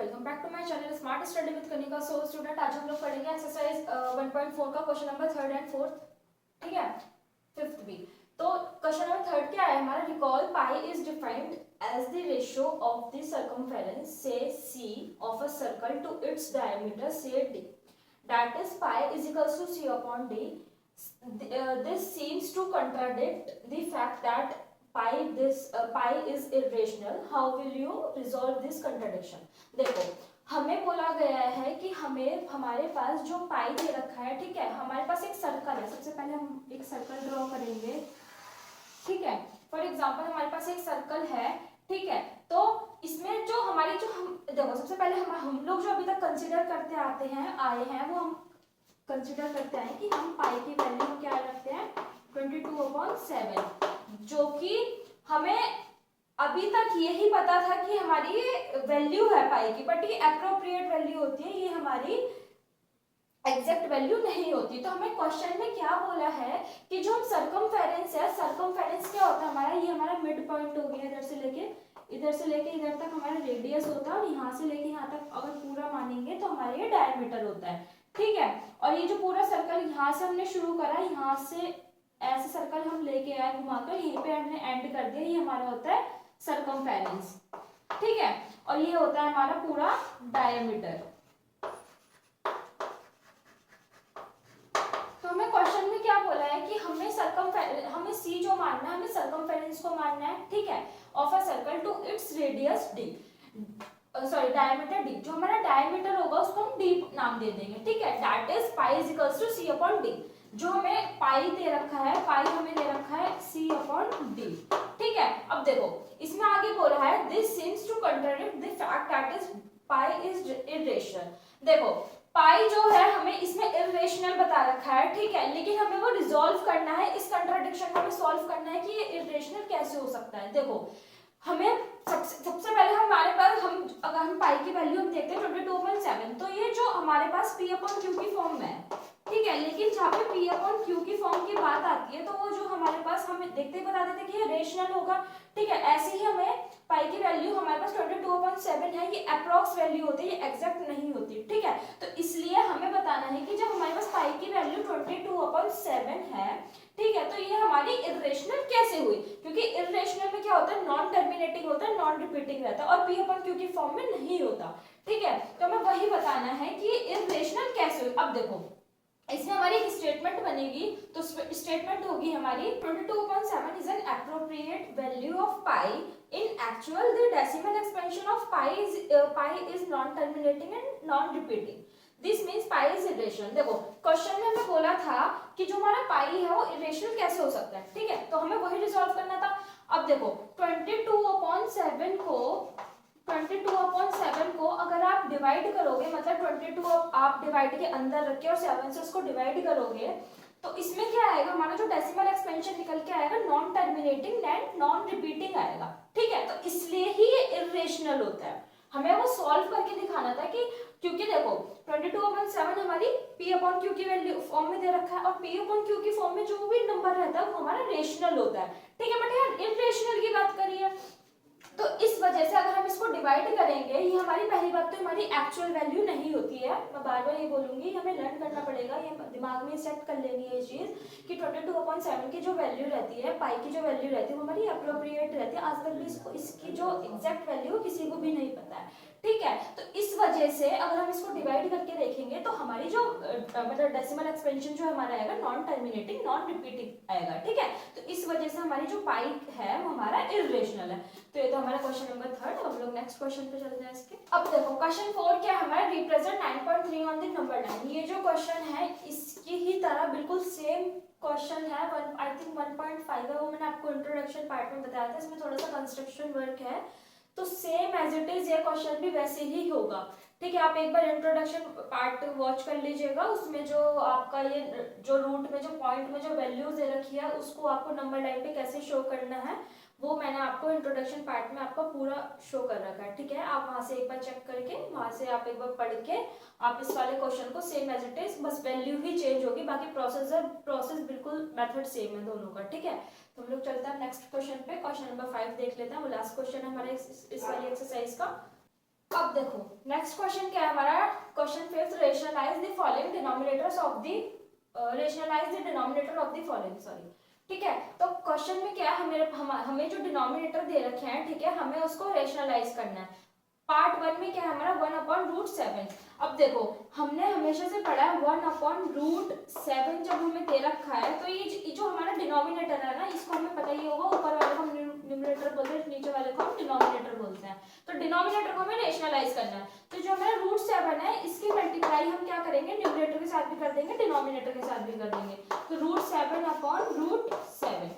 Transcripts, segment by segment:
Welcome back to my channel smart study with Kanika. So student, आज हम लोग पढ़ेंगे एक्सरसाइज 1.4 का question number 3rd and 4th, ठीक है, 5th भी। तो क्वेश्चन नंबर 3rd क्या है हमारा? Recall pi is defined as the ratio of the circumference say C of a circle to its diameter say D, that is pi is equals to C upon D. This seems to contradict the fact that pi is irrational. How will you resolve this contradiction? देखो, हमें बोला गया है कि हमें हमारे पास जो पाई दे रखा है, ठीक है, हमारे पास एक सर्कल है। सबसे पहले हम एक सर्कल ड्रॉ करेंगे, ठीक है। फॉर एग्जाम्पल हमारे पास एक सर्कल है, ठीक है। तो इसमें जो हमारी जो हम देखो, सबसे पहले हम लोग जो अभी तक कंसिडर करते आए हैं वो हम कंसिडर करते हैं कि हम पाई की वैल्यू क्या रखते हैं 22/7, जो कि हमें अभी तक यही पता था कि हमारी वैल्यू है पाई की, बट ये एप्रोप्रिएट वैल्यू होती है, ये हमारी एग्जैक्ट वैल्यू नहीं होती। तो हमें क्वेश्चन में क्या बोला है कि जो हम सर्कमफेरेंस है, सर्कमफेरेंस क्या होता है हमारा, ये हमारा मिड पॉइंट हो गया, इधर से लेके इधर तक हमारा रेडियस होता है, और यहाँ से लेके यहाँ तक अगर पूरा मानेंगे तो हमारा ये डायमीटर होता है, ठीक है। और ये जो पूरा सर्कल यहाँ से हमने शुरू करा, यहाँ से ऐसे सर्कल हम लेके आए घुमाकर, यहीं पे हमने एंड कर दिया, ये हमारा होता है सर्कमफेरेंस, ठीक है। और ये होता है हमारा पूरा डायमीटर। तो हमें क्वेश्चन में क्या बोला है कि हमें सी जो मानना है, हमें सर्कमफेरेंस को मानना है, ठीक है, of a circle to its radius d, sorry diameter d. जो हमारा डायमीटर होगा उसको हम डी नाम दे देंगे, ठीक है। That is pi is equals to C upon d. जो हमें पाई दे रखा है, पाई हमें दे रखा है सी अपॉन डी, ठीक है। अब देखो, इसमें आगे बोला है this seems to contradict the fact that is pi is irrational. देखो, पाई जो है हमें इसमें इर्रेशनल बता रखा है, ठीक है, लेकिन हमें वो रिजॉल्व करना है, इस कंट्राडिक्शन को हमें सॉल्व करना है कि ये इर्रेशनल कैसे हो सकता है। देखो, हमें सबसे पहले हमारे पास अगर हम पाई की वैल्यू हम देखते हैं 22/7, तो ये जो हमारे पास p अपॉन क्यू की फॉर्म में है, ठीक है। लेकिन जहाँ पे p अपॉन क्यू की फॉर्म की बात आती है तो वो जो हमारे पास हमें देखते ही बता देते कि ये रेशनल होगा, ठीक है। ऐसे ही हमें पाई की वैल्यू हमारे पास 22/7 है, ये अप्रॉक्स वैल्यू होती है, ये एग्जैक्ट नहीं होती, ठीक है। तो इसलिए हमें बताना है कि जब हमारे पास पाई की वैल्यू 22/7 है, ठीक है, तो ये हमारी इर्रेशनल कैसे हुई? क्योंकि इर्रेशनल में क्या होता है, नॉन टर्मिनेटिंग होता है, नॉन रिपीटिंग रहता है, और p अपॉन q की फॉर्म में नहीं होता, ठीक है। तो हमें वही बताना है कि ये इर्रेशनल कैसे हुई। अब देखो, इसमें हमारी एक स्टेटमेंट बनेगी, तो स्टेटमेंट होगी हमारी 22/7 is an appropriate value of pi in actual the decimal expansion of pi is non terminating and non repeating, this means pi is irrational. देखो, क्वेश्चन में हमें बोला था कि जो हमारा पाई है वो इरेशनल कैसे हो सकता है, ठीक है, तो हमें वही रिजॉल्व करना था। अब देखो, 22/7 को अगर आप डिवाइड करोगे, मतलब 22 आप डिवाइड के अंदर रखे और 7 से उसको डिवाइड करोगे, तो इसमें क्या आएगा, हमारा जो डेसिमल एक्सपेंशन निकल के आएगा non terminating and non repeating आएगा, ठीक है। तो इसलिए ही ये इरेशनल होता है। हमें वो सॉल्व करके दिखाना था कि, क्योंकि देखो 22/7 हमारी p अपॉन q की वैल्यू फॉर्म में दे रखा है, और p अपॉन q की फॉर्म में जो भी नंबर रहता है वो हमारा रेशनल होता है, ठीक है। बट यार इरेशनल की बात करिए, तो इस वजह से अगर हम इसको डिवाइड करेंगे, ये हमारी पहली बात तो हमारी एक्चुअल वैल्यू नहीं होती है। मैं बार बार ये बोलूंगी, हमें लर्न करना पड़ेगा, ये दिमाग में सेट कर लेनी है ये चीज कि 22/7 की जो वैल्यू रहती है, पाई की जो वैल्यू रहती है वो हमारी अप्रोप्रिएट रहती है। आज तक भी इसकी जो एग्जैक्ट वैल्यू किसी को भी नहीं पता है, ठीक है। तो इस वजह से अगर हम इसको डिवाइड करके देखेंगे तो हमारी जो मतलब डेसिमल एक्सपेंशन जो हमारा आएगा नॉन टर्मिनेटिंग नॉन रिपीटिंग आएगा, ठीक है। तो इस वजह से हमारी जो पाई है वो हमारा इरेशनल है। तो ये तो हमारा क्वेश्चन नंबर 3rd। हम लोग नेक्स्ट क्वेश्चन पे चलते हैं इसके। अब देखो, क्वेश्चन 4 क्या है हमारा, रिप्रेजेंट 9.3 ऑन द नंबर 9। ये जो क्वेश्चन है इसकी ही तरह बिल्कुल सेम क्वेश्चन है, आई थिंक 1.5 है, वो मैंने आपको इंट्रोडक्शन पार्ट में बताया था। इसमें थोड़ा सा कंस्ट्रक्शन वर्क है, तो सेम एज इट इज ये क्वेश्चन भी वैसे ही होगा, ठीक है। आप एक बार इंट्रोडक्शन पार्ट वॉच कर लीजिएगा, उसमें जो आपका ये जो रूट में जो पॉइंट में जो वैल्यूज दे रखी है उसको आपको नंबर लाइन पे कैसे शो करना है वो मैंने आपको इंट्रोडक्शन पार्ट में आपका पूरा शो कर रखा है, ठीक है। आप वहां से एक बार चेक करके, वहां से आप एक बार पढ़ के आप इस वाले क्वेश्चन को सेम एज इट इज, बस वैल्यू ही चेंज होगी, बाकी प्रोसेस बिल्कुल मेथड सेम है दोनों का, ठीक है। तो हम लोग चलते हैं नेक्स्ट क्वेश्चन पे। क्वेश्चन नंबर 5 देख लेते हैं, वो लास्ट क्वेश्चन है हमारे इस वाली एक्सरसाइज का। अब देखो नेक्स्ट क्वेश्चन क्या है हमारा, question fifth, rationalise the following denominators of the rationalise the denominator of the following, sorry. ठीक है, तो क्वेश्चन में क्या है, हमें जो डिनोमिनेटर दे रखे हैं, ठीक है, हमें उसको रेशनलाइज करना है। पार्ट वन में क्या है हमारा 1/√7। अब देखो हमने हमेशा से पढ़ा है 1/√7 जब हमें दे रखा है तो ये जो हमारा डिनोमिनेटर है ना, इसको हमें पता ही होगा, ऊपर वाले को हम न्यूमरेटर बोलते हैं, नीचे वाले को हम डिनोमिनेटर बोलते हैं। तो डिनोमिनेटर को हमें रेशनलाइज करना है, तो जो हमारा √7 है इसकी मल्टीप्लाई हम क्या करेंगे, न्यूमरेटर के साथ भी कर देंगे, डिनोमिनेटर के साथ भी कर देंगे। तो √7/√7।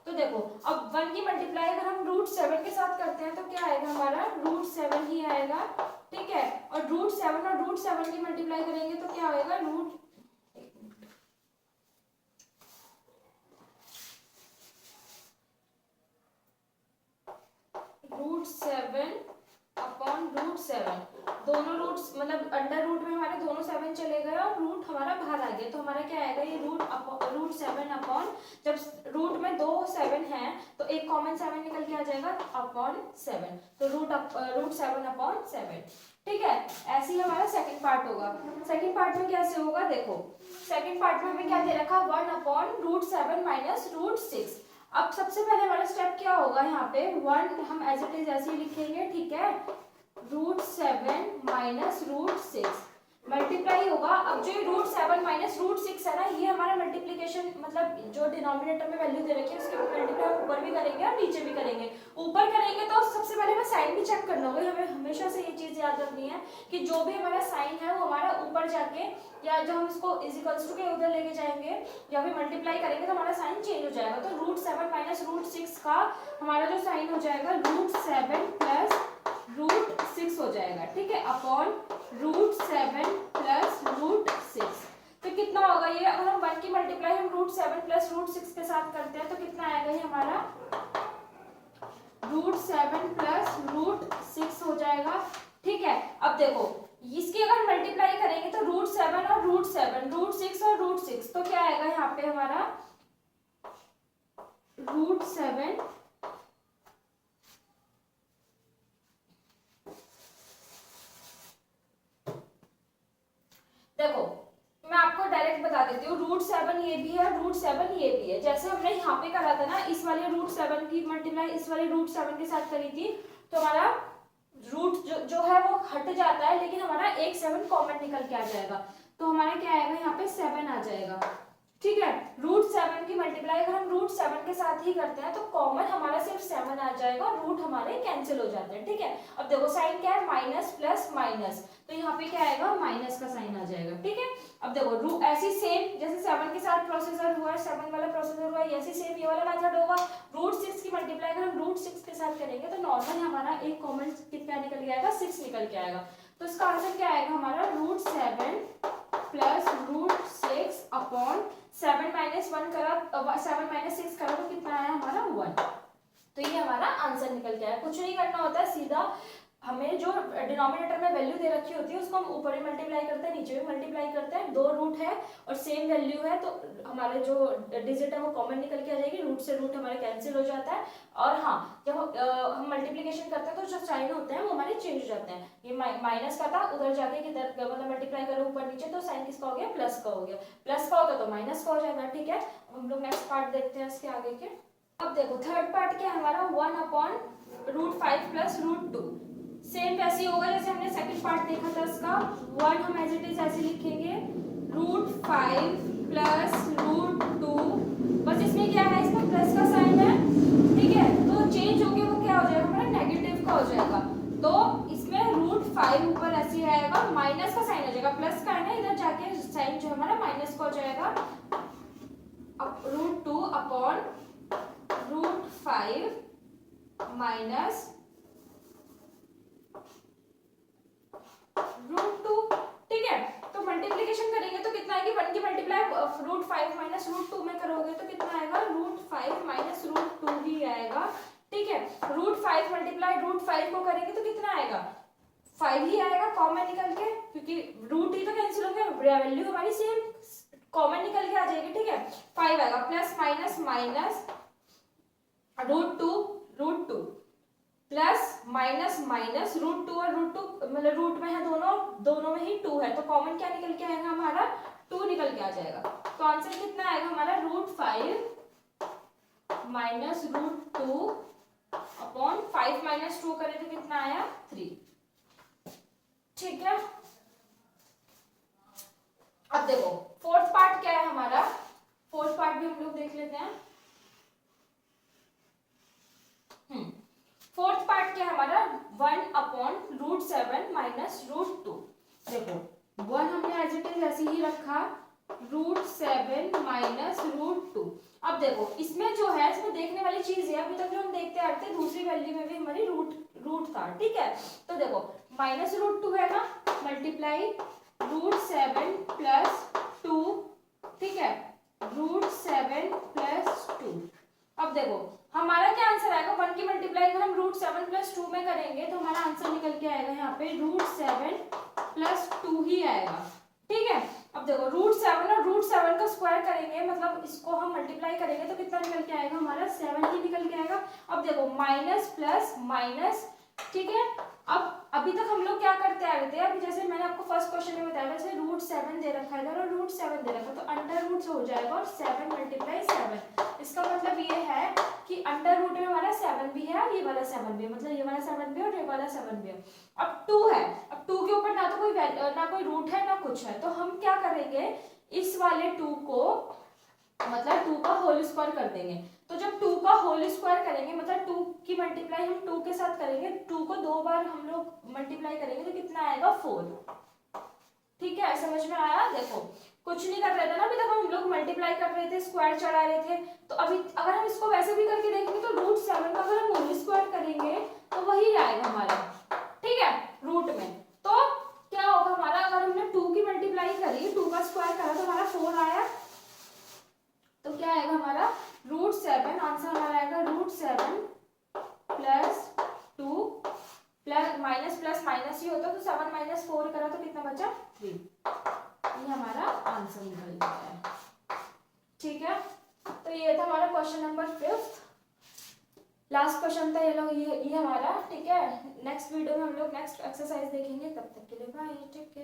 तो देखो अब 1 की मल्टीप्लाई अगर हम √7 के साथ करते हैं तो क्या आएगा हमारा, √7 ही आएगा। ठीक है, और √7 और √7 की मल्टीप्लाई करेंगे तो क्या होएगा, √7/√7, दोनों रूट्स मतलब अंडर रूट में हमारे दोनों 7 चले गए और रूट हमारा बाहर आ गया, तो हमारा क्या आएगा, ये √7 अपॉन, जब रूट में 2 7 हैं तो एक कॉमन 7 निकल के आ जाएगा अपॉन 7, तो √7/7। ठीक है, ऐसे ही हमारा सेकंड पार्ट होगा। सेकंड पार्ट में कैसे होगा, देखो सेकंड पार्ट में हमें क्या दे रखा, 1/√7 - √6। अब सबसे पहले हमारा स्टेप क्या होगा, यहाँ पे 1 हम एज इट इज ऐसे ही लिखेंगे। ठीक है, √7 - √6 मल्टीप्लाई होगा। अब जो √7 - √6 है ना, ये हमारा मल्टीप्लीकेशन मतलब जो डिनोमिनेटर में वैल्यू दे रखी है उसके मल्टीप्लाई ऊपर भी करेंगे और नीचे भी करेंगे। ऊपर करेंगे तो सबसे पहले हमें साइन भी चेक करना होगा, हमें हमेशा से ये चीज याद रखनी है कि जो भी हमारा साइन है वो हमारा ऊपर जाके, या जब हम इसको इज इक्वल्स टू के उधर लेके जाएंगे या फिर मल्टीप्लाई करेंगे तो हमारा साइन चेंज हो जाएगा। तो √7 - √6 का हमारा जो साइन हो जाएगा √7 + √6 हो जाएगा। ठीक है, अपॉन √7 + √6। तो कितना होगा ये, अगर हम 1 की मल्टीप्लाई हम √7 + √6 के साथ करते हैं तो कितना आएगा ये हमारा, √7 + √6 हो जाएगा। ठीक है, अब देखो इसकी अगर मल्टीप्लाई करेंगे तो √7 और √7, √6 और √6, तो क्या आएगा यहाँ पे हमारा √7 देखो मैं आपको डायरेक्ट बता देती हूँ, √7 ये भी है, √7 ये भी है। जैसे हमने यहाँ पे करा था ना, इस वाले √7 की मल्टीप्लाई इस वाले √7 के साथ करी थी, तो हमारा रूट जो है वो हट जाता है, लेकिन हमारा एक 7 कॉमन निकल के आ जाएगा, तो हमारा क्या आएगा यहाँ पे 7 आ जाएगा। ठीक है, √7 की मल्टीप्लाई अगर हम √7 के साथ ही करते हैं तो कॉमन हमारा सिर्फ 7 आ जाएगा और रूट हमारे कैंसिल हो जाते हैं। ठीक है, अब देखो साइन क्या है, माइनस प्लस माइनस, तो यहाँ पे क्या आएगा, माइनस का साइन आ जाएगा। ठीक है, अब देखो ऐसी सेम जैसे 7 के साथ प्रोसीजर हुआ है, 7 वाला प्रोसीजर हुआ है, ऐसे सेम ये वाला मेथड होगा। √6 की मल्टीप्लाई अगर हम √6 के साथ करेंगे तो नॉर्मल हमारा एक कॉमन कितना निकल के आएगा, 6 निकल के आएगा। तो इसका आंसर क्या आएगा हमारा, √7 + √6 अपॉन 7 - 1 करा, 7 - 6 करा तो कितना आया हमारा 1। तो ये हमारा आंसर निकल के आया। कुछ नहीं करना होता है, सीधा हमें जो डिनोमिनेटर में वैल्यू दे रखी होती है उसको हम ऊपर भी मल्टीप्लाई करते हैं, नीचे भी मल्टीप्लाई करते हैं। 2 रूट है और सेम वैल्यू है तो हमारे जो डिजिट है वो कॉमन निकल के आ जाएगी, रूट से रूट हमारे कैंसिल हो जाता है। और हाँ, जब हम मल्टीप्लिकेशन करते हैं तो जो साइन होते हैं वो हमारे चेंज हो जाते हैं। ये माइनस का था, उधर जाके किधर मतलब मल्टीप्लाई करो ऊपर नीचे तो साइन किसका हो गया, प्लस का हो गया, प्लस का होता तो माइनस का हो जाएगा। ठीक है, हम लोग नेक्स्ट पार्ट देखते हैं इसके आगे के। अब देखो थर्ड पार्ट क्या है हमारा, 1/√5 + √2। सेम वैसे ही होगा जैसे हमने सेकंड पार्ट देखा था इसका। 1 हम एज इट इज ऐसे लिखेंगे, √5 + √2, बस इसमें क्या है, इसमें प्लस का साइन है। ठीक है, तो चेंज होके वो क्या हो जाएगा हमारा, नेगेटिव का हो जाएगा। तो इसमें √5 ऊपर ऐसे आएगा, माइनस का साइन हो जाएगा, प्लस का है ना, इधर जाके साइन जो हमारा माइनस का हो जाएगा। अब √2 अपॉन √5 माइनस √2। ठीक है, तो मल्टीप्लिकेशन करेंगे तो कितना आएगी, 1 की मल्टीप्लाई √5 - √2 में करोगे तो कितना आएगा, √5 - √2 ही आएगा। ठीक है, √5 मल्टीप्लाई √5 को करेंगे तो कितना आएगा, 5 ही आएगा कॉमन निकल के, क्योंकि रूट ही तो कैंसिल होंगे, वैल्यू हमारी सेम कॉमन निकल के आ जाएगी। ठीक है, 5 आएगा, plus minus minus √2 √2 plus minus minus root 2 और रूट 2 मतलब रूट में है दोनों में ही 2 है, तो कॉमन क्या निकल के आएगा हमारा 2 निकल के आ जाएगा। तो आंसर कितना आएगा हमारा root 5 minus root 2 upon 5 minus 2 करें तो कितना आया 3। ठीक है, अब देखो फोर्थ पार्ट क्या है हमारा, फोर्थ पार्ट भी हम लोग देख लेते हैं। फोर्थ पार्ट क्या है हमारा 1 अपॉन रूट 7 माइनस रूट 2। देखो 1 हमने एज इट इज ऐसे ही रखा, रूट 7 माइनस रूट 2। अब देखो इसमें जो है, इसमें देखने वाली चीज है, अभी तक जो हम देखते आ रहे थे दूसरी वैल्यू में भी हमारी रूट था, ठीक है। तो देखो माइनस रूट 2 है ना, मल्टीप्लाई रूट 7 प्लस 2, ठीक है, रूट 7 प्लस 2। अब देखो हमारा क्या आंसर आएगा, 1 की मल्टीप्लाई अगर हम रूट 7 प्लस 2 में करेंगे तो हमारा आंसर निकल के आएगा यहाँ पे रूट 7 प्लस 2 ही आएगा, ठीक है। अब देखो रूट 7 और रूट 7 का स्क्वायर करेंगे, मतलब इसको हम मल्टीप्लाई करेंगे तो कितना निकल के आएगा हमारा 7 ही निकल के आएगा। अब देखो माइनस प्लस माइनस, ठीक है। अब अभी तक हम लोग क्या करते आ रहे थे, अभी जैसे मैंने आपको फर्स्ट क्वेश्चन में बताया, जैसे रूट 7 दे रखा है इधर और रूट 7 दे रखा है, तो अंडर रूट हो जाएगा और 7 मल्टीप्लाई 7। इसका मतलब ये है कि अंडर रूट में हमारा 7 भी है, ये वाला 7 भी है, मतलब ये वाला 7 भी है और ये वाला 7 भी है। अब 2 है, अब 2 के ऊपर ना तो कोई रूट है ना कुछ है, तो हम क्या करेंगे, इस वाले 2 को मतलब 2 का होल स्क्वायर कर देंगे। तो जब 2 का होल स्क्वायर करेंगे मतलब 2 की मल्टीप्लाई हम 2 के साथ करेंगे, 2 को 2 बार हम लोग मल्टीप्लाई करेंगे तो कितना आएगा 4। ठीक है, समझ में आया। देखो कुछ नहीं कर रहे थे ना अभी तक, हम लोग मल्टीप्लाई कर रहे थे, स्क्वायर चढ़ा रहे थे। तो अभी अगर हम इसको वैसे भी करके देखेंगे तो रूट 7 का अगर हम होल स्क्वायर करेंगे तो वही आएगा हमारा, ठीक है, रूट में। तो क्या होगा हमारा, अगर हमने 2 की मल्टीप्लाई करी, 2 का स्क्वायर करा तो हमारा 4 आया, तो क्या आएगा हमारा रूट 7, आंसर हमारा आएगा root 7 plus 2 plus minus plus minus ही होता तो 7 माइनस 4 करा तो कितना बचा 3। ये हमारा आंसर निकल गया है, ठीक है। तो ये था हमारा क्वेश्चन नंबर 5, लास्ट क्वेश्चन था ये लोग, ये हमारा, ठीक है। नेक्स्ट वीडियो में हम लोग नेक्स्ट एक्सरसाइज देखेंगे, तब तक के लिए बाय, टेक केयर।